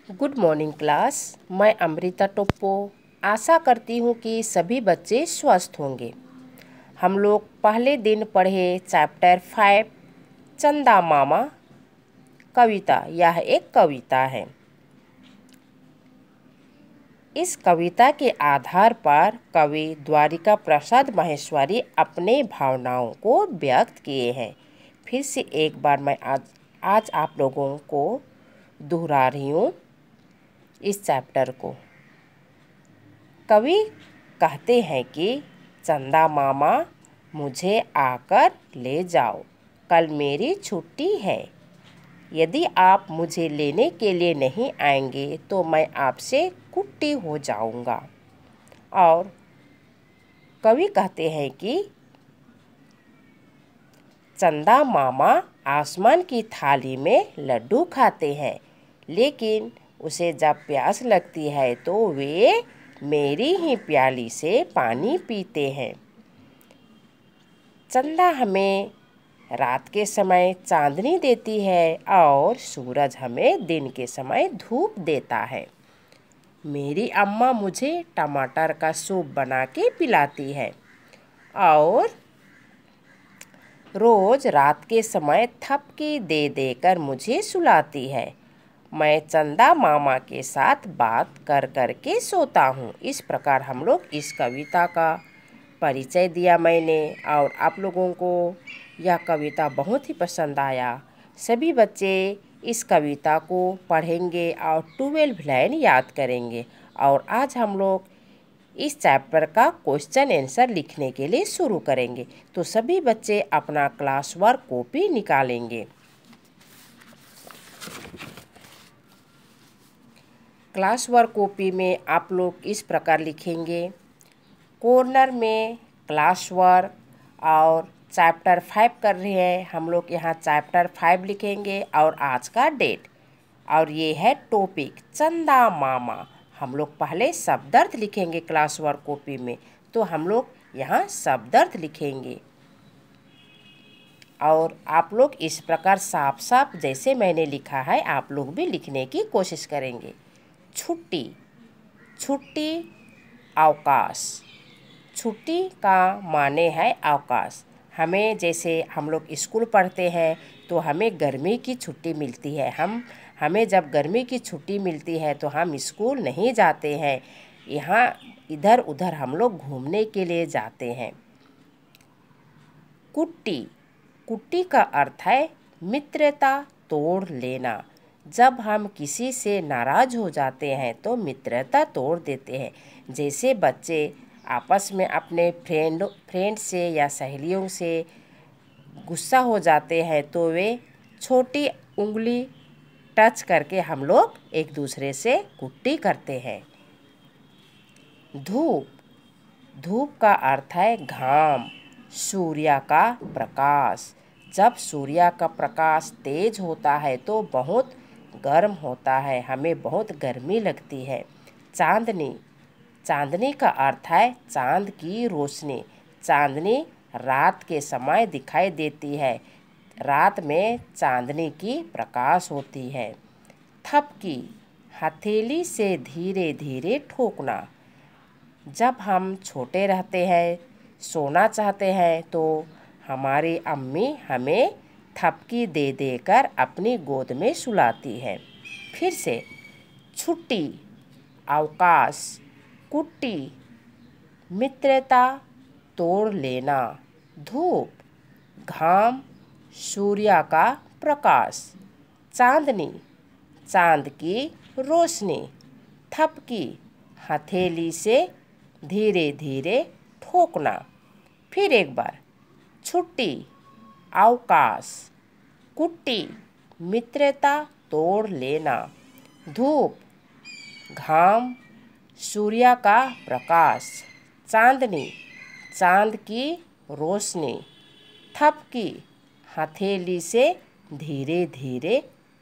Good morning class. मैं अमृता टोप्पो आशा करती हूँ कि सभी बच्चे स्वस्थ होंगे। हम लोग पहले दिन पढ़े चैप्टर 5 चंदा मामा कविता। यह एक कविता है। इस कविता के आधार पर कवि द्वारिका प्रसाद माहेश्वरी अपने भावनाओं को व्यक्त किए हैं। फिर से एक बार मैं आज आप लोगों को दोहरा रही हूँ इस चैप्टर को। कवि कहते हैं कि चंदा मामा मुझे आकर ले जाओ, कल मेरी छुट्टी है। यदि आप मुझे लेने के लिए नहीं आएंगे तो मैं आपसे कुट्टी हो जाऊंगा। और कवि कहते हैं कि चंदा मामा आसमान की थाली में लड्डू खाते हैं, लेकिन उसे जब प्यास लगती है तो वे मेरी ही प्याली से पानी पीते हैं। चंदा हमें रात के समय चांदनी देती है और सूरज हमें दिन के समय धूप देता है। मेरी अम्मा मुझे टमाटर का सूप बना के पिलाती है और रोज़ रात के समय थपकी दे देकर मुझे सुलाती है। मैं चंदा मामा के साथ बात कर कर के सोता हूँ। इस प्रकार हम लोग इस कविता का परिचय दिया मैंने और आप लोगों को यह कविता बहुत ही पसंद आया। सभी बच्चे इस कविता को पढ़ेंगे और 12 लाइन याद करेंगे। और आज हम लोग इस चैप्टर का क्वेश्चन आंसर लिखने के लिए शुरू करेंगे। तो सभी बच्चे अपना क्लास वर्क कॉपी निकालेंगे। क्लास वर्क कॉपी में आप लोग इस प्रकार लिखेंगे। कॉर्नर में क्लास वर्क और चैप्टर 5 कर रहे हैं हम लोग, यहाँ चैप्टर 5 लिखेंगे और आज का डेट। और ये है टॉपिक चंदा मामा। हम लोग पहले शब्दार्थ लिखेंगे क्लास वर्क कॉपी में, तो हम लोग यहाँ शब्दार्थ लिखेंगे। और आप लोग इस प्रकार साफ साफ जैसे मैंने लिखा है आप लोग भी लिखने की कोशिश करेंगे। छुट्टी, छुट्टी, अवकाश। छुट्टी का माने है अवकाश। हमें जैसे हम लोग स्कूल पढ़ते हैं तो हमें गर्मी की छुट्टी मिलती है। हमें जब गर्मी की छुट्टी मिलती है तो हम स्कूल नहीं जाते हैं, यहाँ इधर उधर हम लोग घूमने के लिए जाते हैं। कुट्टी, कुट्टी का अर्थ है मित्रता तोड़ लेना। जब हम किसी से नाराज़ हो जाते हैं तो मित्रता तोड़ देते हैं। जैसे बच्चे आपस में अपने फ्रेंड से या सहेलियों से गुस्सा हो जाते हैं तो वे छोटी उंगली टच करके हम लोग एक दूसरे से कुट्टी करते हैं। धूप, धूप का अर्थ है घाम, सूर्य का प्रकाश। जब सूर्य का प्रकाश तेज होता है तो बहुत गर्म होता है, हमें बहुत गर्मी लगती है। चांदनी, चांदनी का अर्थ है चांद की रोशनी। चांदनी रात के समय दिखाई देती है, रात में चांदनी की प्रकाश होती है। थपकी, हथेली से धीरे धीरे ठोकना। जब हम छोटे रहते हैं, सोना चाहते हैं तो हमारी अम्मी हमें थपकी दे देकर अपनी गोद में सुलाती है। फिर से छुट्टी, अवकाश, कुट्टी, मित्रता तोड़ लेना, धूप, घाम, सूर्य का प्रकाश, चांदनी, चांद की रोशनी, थपकी, हथेली से धीरे धीरे ठोकना। फिर एक बार छुट्टी, अवकाश, कुट्टी, मित्रता तोड़ लेना, धूप, घाम, सूर्य का प्रकाश, चांदनी, चांद की रोशनी, थपकी, हथेली से धीरे धीरे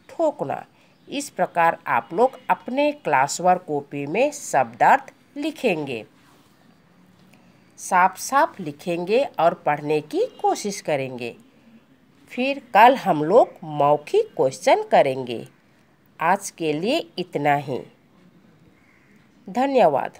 ठोकना। इस प्रकार आप लोग अपने क्लास वर्क कॉपी में शब्दार्थ लिखेंगे। साफ साफ लिखेंगे और पढ़ने की कोशिश करेंगे। फिर कल हम लोग मौखिक क्वेश्चन करेंगे। आज के लिए इतना ही। धन्यवाद।